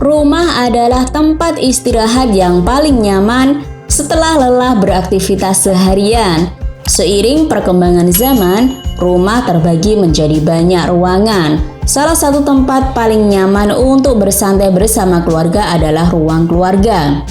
Rumah adalah tempat istirahat yang paling nyaman setelah lelah beraktivitas seharian. Seiring perkembangan zaman, rumah terbagi menjadi banyak ruangan. Salah satu tempat paling nyaman untuk bersantai bersama keluarga adalah ruang keluarga.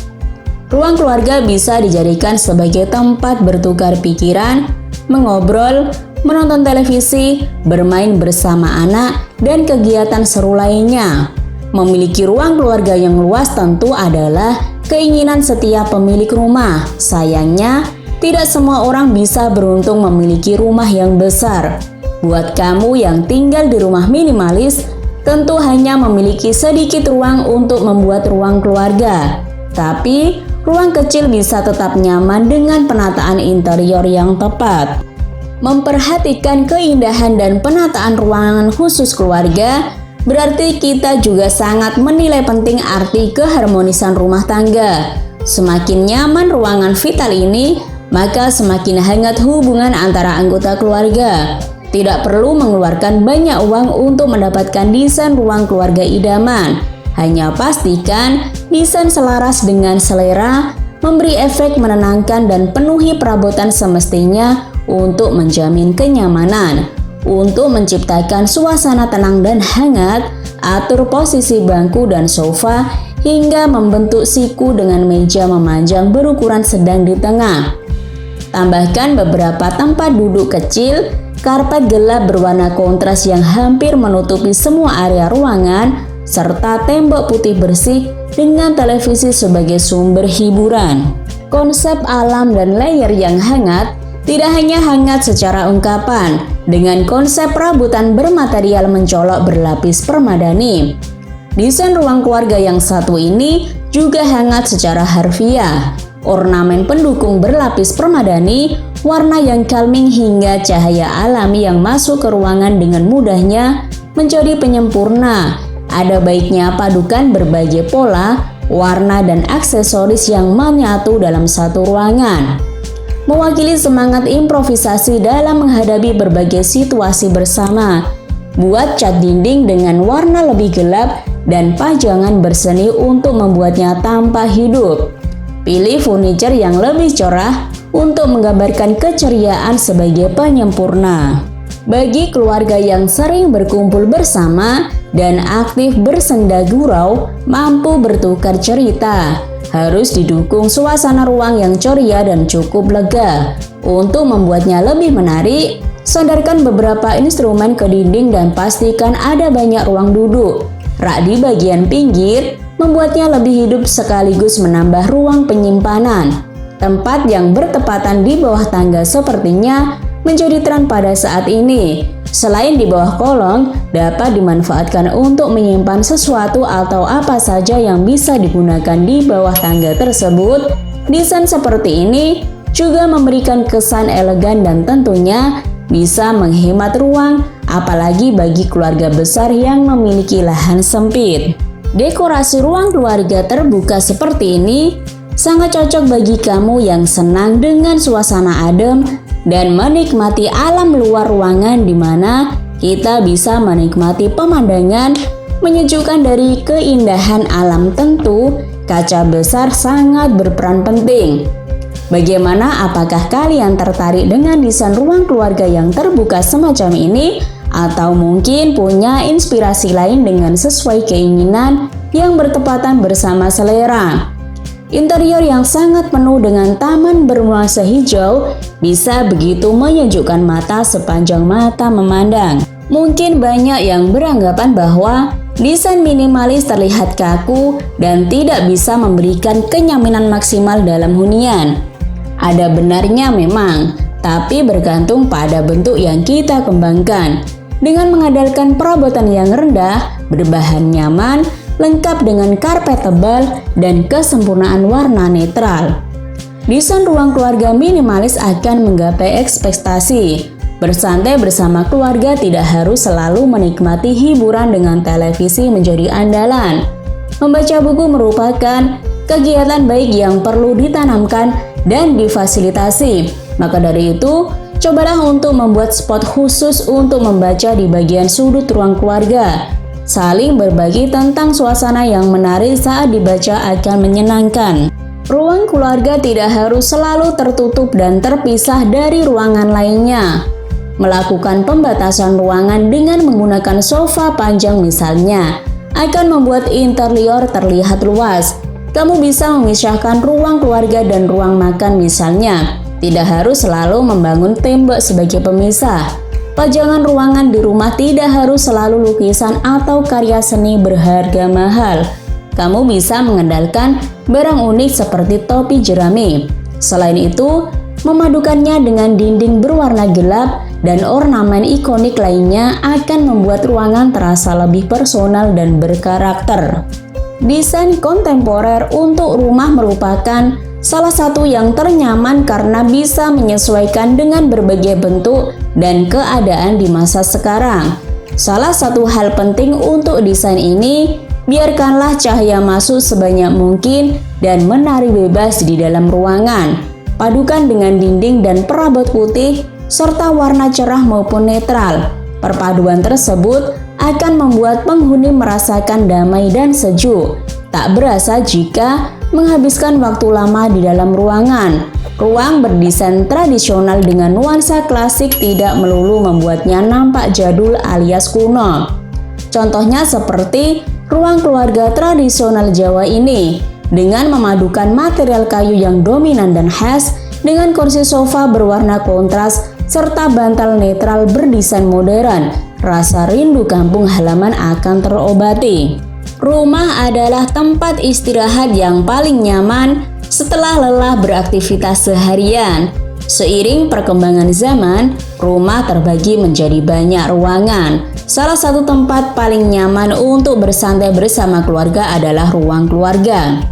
Ruang keluarga bisa dijadikan sebagai tempat bertukar pikiran, mengobrol, menonton televisi, bermain bersama anak, dan kegiatan seru lainnya. Memiliki ruang keluarga yang luas tentu adalah keinginan setiap pemilik rumah. Sayangnya, tidak semua orang bisa beruntung memiliki rumah yang besar. Buat kamu yang tinggal di rumah minimalis, tentu hanya memiliki sedikit ruang untuk membuat ruang keluarga. Tapi, ruang kecil bisa tetap nyaman dengan penataan interior yang tepat. Memperhatikan keindahan dan penataan ruangan khusus keluarga berarti kita juga sangat menilai penting arti keharmonisan rumah tangga. Semakin nyaman ruangan vital ini, maka semakin hangat hubungan antara anggota keluarga. Tidak perlu mengeluarkan banyak uang untuk mendapatkan desain ruang keluarga idaman. Hanya pastikan desain selaras dengan selera, memberi efek menenangkan dan penuhi perabotan semestinya untuk menjamin kenyamanan. Untuk menciptakan suasana tenang dan hangat, atur posisi bangku dan sofa hingga membentuk siku dengan meja memanjang berukuran sedang di tengah. Tambahkan beberapa tempat duduk kecil, karpet gelap berwarna kontras yang hampir menutupi semua area ruangan, serta tembok putih bersih dengan televisi sebagai sumber hiburan. Konsep alam dan layer yang hangat tidak hanya hangat secara ungkapan, dengan konsep perabotan bermaterial mencolok berlapis permadani. Desain ruang keluarga yang satu ini juga hangat secara harfiah. Ornamen pendukung berlapis permadani, warna yang calming hingga cahaya alami yang masuk ke ruangan dengan mudahnya menjadi penyempurna. Ada baiknya padukan berbagai pola, warna dan aksesoris yang menyatu dalam satu ruangan. Mewakili semangat improvisasi dalam menghadapi berbagai situasi bersama. Buat cat dinding dengan warna lebih gelap dan pajangan berseni untuk membuatnya tampak hidup. Pilih furniture yang lebih cerah untuk menggambarkan keceriaan sebagai penyempurna. Bagi keluarga yang sering berkumpul bersama dan aktif bersenda gurau, mampu bertukar cerita, harus didukung suasana ruang yang ceria dan cukup lega. Untuk membuatnya lebih menarik, sandarkan beberapa instrumen ke dinding dan pastikan ada banyak ruang duduk. Rak di bagian pinggir membuatnya lebih hidup sekaligus menambah ruang penyimpanan. Tempat yang bertepatan di bawah tangga sepertinya menjadi tren pada saat ini. Selain di bawah kolong, dapat dimanfaatkan untuk menyimpan sesuatu atau apa saja yang bisa digunakan di bawah tangga tersebut. Desain seperti ini juga memberikan kesan elegan dan tentunya bisa menghemat ruang, apalagi bagi keluarga besar yang memiliki lahan sempit. Dekorasi ruang keluarga terbuka seperti ini sangat cocok bagi kamu yang senang dengan suasana adem dan menikmati alam luar ruangan, di mana kita bisa menikmati pemandangan menyejukkan dari keindahan alam. Tentu, kaca besar sangat berperan penting. Bagaimana, apakah kalian tertarik dengan desain ruang keluarga yang terbuka semacam ini? Atau mungkin punya inspirasi lain dengan sesuai keinginan yang bertepatan bersama selera? Interior yang sangat penuh dengan taman bernuansa hijau bisa begitu menyejukkan mata sepanjang mata memandang. Mungkin banyak yang beranggapan bahwa desain minimalis terlihat kaku dan tidak bisa memberikan kenyamanan maksimal dalam hunian. Ada benarnya memang, tapi bergantung pada bentuk yang kita kembangkan. Dengan mengandalkan perabotan yang rendah, berbahan nyaman, lengkap dengan karpet tebal dan kesempurnaan warna netral, desain ruang keluarga minimalis akan menggapai ekspektasi. Bersantai bersama keluarga tidak harus selalu menikmati hiburan dengan televisi menjadi andalan. Membaca buku merupakan kegiatan baik yang perlu ditanamkan dan difasilitasi. Maka dari itu, cobalah untuk membuat spot khusus untuk membaca di bagian sudut ruang keluarga. saling berbagi tentang suasana yang menarik saat dibaca akan menyenangkan. Ruang keluarga tidak harus selalu tertutup dan terpisah dari ruangan lainnya. Melakukan pembatasan ruangan dengan menggunakan sofa panjang misalnya akan membuat interior terlihat luas. Kamu bisa memisahkan ruang keluarga dan ruang makan misalnya. Tidak harus selalu membangun tembok sebagai pemisah. Pajangan ruangan di rumah tidak harus selalu lukisan atau karya seni berharga mahal. Kamu bisa mengandalkan barang unik seperti topi jerami. Selain itu, memadukannya dengan dinding berwarna gelap dan ornamen ikonik lainnya akan membuat ruangan terasa lebih personal dan berkarakter. Desain kontemporer untuk rumah merupakan salah satu yang ternyaman karena bisa menyesuaikan dengan berbagai bentuk dan keadaan di masa sekarang. Salah satu hal penting untuk desain ini, biarkanlah cahaya masuk sebanyak mungkin dan menari bebas di dalam ruangan. Padukan dengan dinding dan perabot putih serta warna cerah maupun netral. Perpaduan tersebut akan membuat penghuni merasakan damai dan sejuk. Tak berasa jika menghabiskan waktu lama di dalam ruangan. Ruang berdesain tradisional dengan nuansa klasik tidak melulu membuatnya nampak jadul alias kuno. Contohnya seperti ruang keluarga tradisional Jawa ini, dengan memadukan material kayu yang dominan dan khas dengan kursi sofa berwarna kontras serta bantal netral berdesain modern, rasa rindu kampung halaman akan terobati. Rumah adalah tempat istirahat yang paling nyaman setelah lelah beraktivitas seharian. Seiring perkembangan zaman, rumah terbagi menjadi banyak ruangan. Salah satu tempat paling nyaman untuk bersantai bersama keluarga adalah ruang keluarga.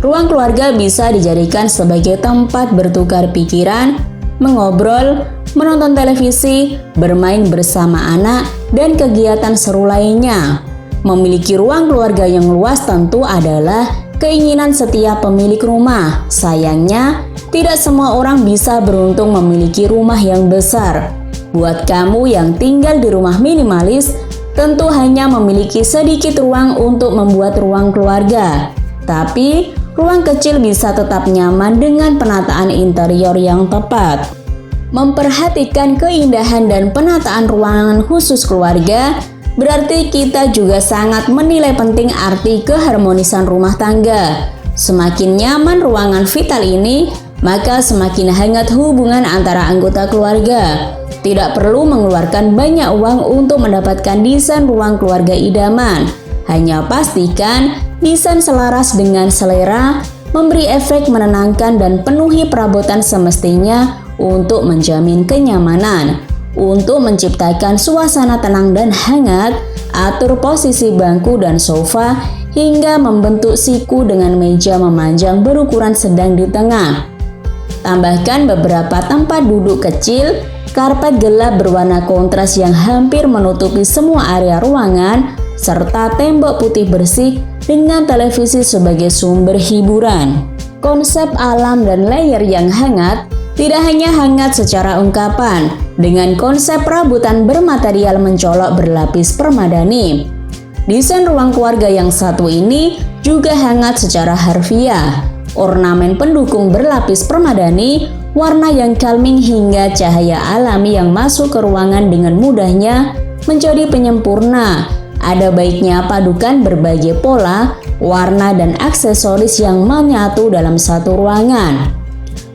Ruang keluarga bisa dijadikan sebagai tempat bertukar pikiran, mengobrol, menonton televisi, bermain bersama anak, dan kegiatan seru lainnya. Memiliki ruang keluarga yang luas tentu adalah keinginan setiap pemilik rumah. Sayangnya, tidak semua orang bisa beruntung memiliki rumah yang besar. Buat kamu yang tinggal di rumah minimalis, tentu hanya memiliki sedikit ruang untuk membuat ruang keluarga. Tapi, ruang kecil bisa tetap nyaman dengan penataan interior yang tepat. Memperhatikan keindahan dan penataan ruangan khusus keluarga berarti kita juga sangat menilai penting arti keharmonisan rumah tangga. Semakin nyaman ruangan vital ini, maka semakin hangat hubungan antara anggota keluarga. Tidak perlu mengeluarkan banyak uang untuk mendapatkan desain ruang keluarga idaman. Hanya pastikan desain selaras dengan selera, memberi efek menenangkan dan penuhi perabotan semestinya untuk menjamin kenyamanan. Untuk menciptakan suasana tenang dan hangat, atur posisi bangku dan sofa hingga membentuk siku dengan meja memanjang berukuran sedang di tengah. Tambahkan beberapa tempat duduk kecil, karpet gelap berwarna kontras yang hampir menutupi semua area ruangan, serta tembok putih bersih dengan televisi sebagai sumber hiburan. Konsep alam dan layer yang hangat tidak hanya hangat secara ungkapan, dengan konsep perabotan bermaterial mencolok berlapis permadani. Desain ruang keluarga yang satu ini juga hangat secara harfiah. Ornamen pendukung berlapis permadani, warna yang calming hingga cahaya alami yang masuk ke ruangan dengan mudahnya menjadi penyempurna. Ada baiknya padukan berbagai pola, warna dan aksesoris yang menyatu dalam satu ruangan.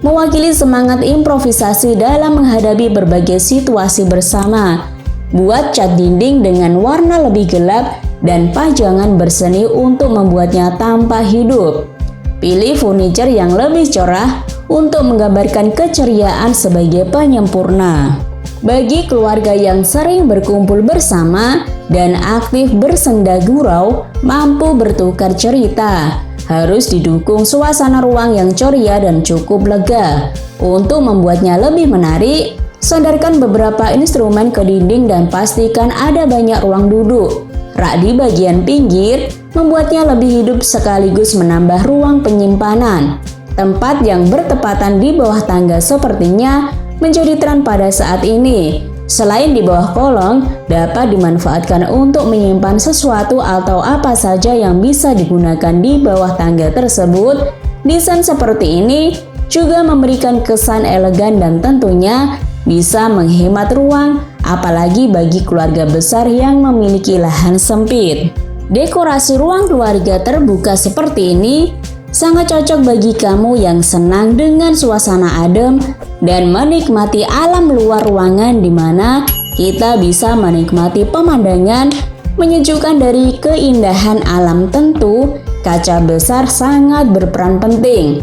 Mewakili semangat improvisasi dalam menghadapi berbagai situasi bersama. Buat cat dinding dengan warna lebih gelap dan pajangan berseni untuk membuatnya tampak hidup. Pilih furniture yang lebih cerah untuk menggambarkan keceriaan sebagai penyempurna. Bagi keluarga yang sering berkumpul bersama dan aktif bersenda gurau, mampu bertukar cerita, harus didukung suasana ruang yang ceria dan cukup lega. Untuk membuatnya lebih menarik, sandarkan beberapa instrumen ke dinding dan pastikan ada banyak ruang duduk. Rak di bagian pinggir membuatnya lebih hidup sekaligus menambah ruang penyimpanan. Tempat yang bertepatan di bawah tangga sepertinya menjadi tren pada saat ini. Selain di bawah kolong, dapat dimanfaatkan untuk menyimpan sesuatu atau apa saja yang bisa digunakan di bawah tangga tersebut. Desain seperti ini juga memberikan kesan elegan dan tentunya bisa menghemat ruang, apalagi bagi keluarga besar yang memiliki lahan sempit. Dekorasi ruang keluarga terbuka seperti ini sangat cocok bagi kamu yang senang dengan suasana adem dan menikmati alam luar ruangan, di mana kita bisa menikmati pemandangan menyejukkan dari keindahan alam. Tentu, kaca besar sangat berperan penting.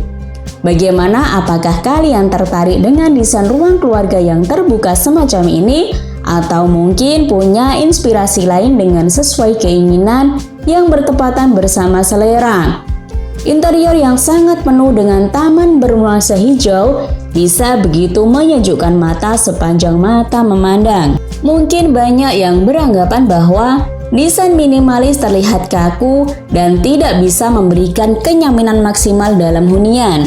Bagaimana, apakah kalian tertarik dengan desain ruang keluarga yang terbuka semacam ini? Atau mungkin punya inspirasi lain dengan sesuai keinginan yang bertepatan bersama selera? Interior yang sangat penuh dengan taman bernuansa hijau bisa begitu menyejukkan mata sepanjang mata memandang. Mungkin banyak yang beranggapan bahwa desain minimalis terlihat kaku dan tidak bisa memberikan kenyamanan maksimal dalam hunian.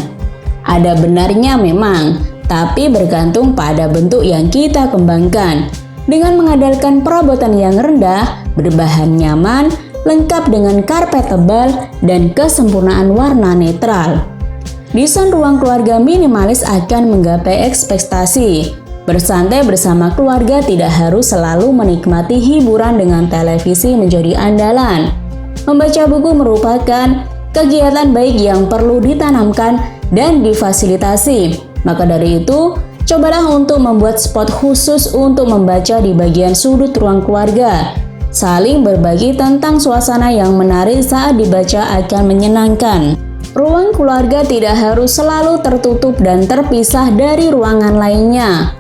Ada benarnya memang, tapi bergantung pada bentuk yang kita kembangkan. Dengan mengandalkan perabotan yang rendah, berbahan nyaman, lengkap dengan karpet tebal, dan kesempurnaan warna netral, desain ruang keluarga minimalis akan menggapai ekspektasi. Bersantai bersama keluarga tidak harus selalu menikmati hiburan dengan televisi menjadi andalan. Membaca buku merupakan kegiatan baik yang perlu ditanamkan dan difasilitasi. Maka dari itu, cobalah untuk membuat spot khusus untuk membaca di bagian sudut ruang keluarga. Saling berbagi tentang suasana yang menarik saat dibaca akan menyenangkan. Ruang keluarga tidak harus selalu tertutup dan terpisah dari ruangan lainnya.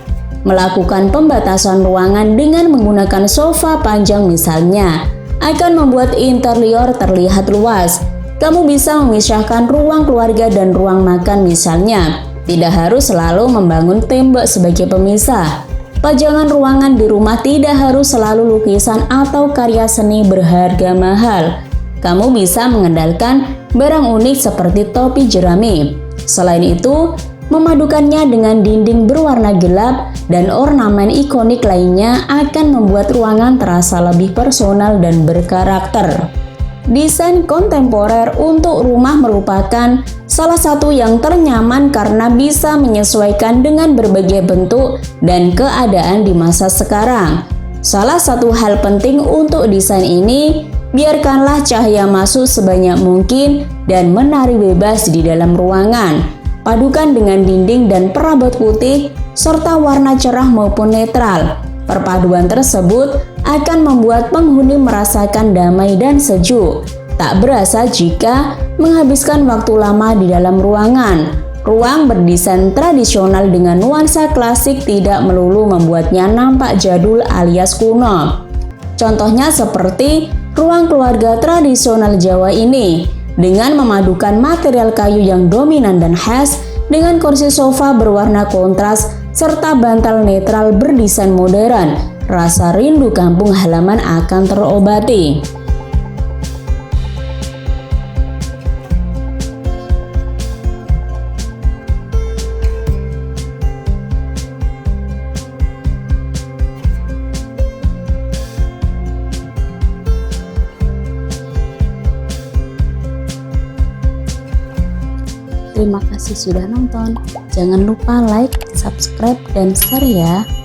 Melakukan pembatasan ruangan dengan menggunakan sofa panjang misalnya akan membuat interior terlihat luas. Kamu bisa memisahkan ruang keluarga dan ruang makan misalnya. Tidak harus selalu membangun tembok sebagai pemisah. Pajangan ruangan di rumah tidak harus selalu lukisan atau karya seni berharga mahal. Kamu bisa mengandalkan barang unik seperti topi jerami. Selain itu, memadukannya dengan dinding berwarna gelap dan ornamen ikonik lainnya akan membuat ruangan terasa lebih personal dan berkarakter. Desain kontemporer untuk rumah merupakan salah satu yang ternyaman karena bisa menyesuaikan dengan berbagai bentuk dan keadaan di masa sekarang. Salah satu hal penting untuk desain ini, biarkanlah cahaya masuk sebanyak mungkin dan menari bebas di dalam ruangan. Padukan dengan dinding dan perabot putih serta warna cerah maupun netral. Perpaduan tersebut akan membuat penghuni merasakan damai dan sejuk. Tak berasa jika menghabiskan waktu lama di dalam ruangan. Ruang berdesain tradisional dengan nuansa klasik tidak melulu membuatnya nampak jadul alias kuno. Contohnya seperti ruang keluarga tradisional Jawa ini, dengan memadukan material kayu yang dominan dan khas dengan kursi sofa berwarna kontras serta bantal netral berdesain modern. Rasa rindu kampung halaman akan terobati. Terima kasih sudah nonton. Jangan lupa like, subscribe, dan share ya.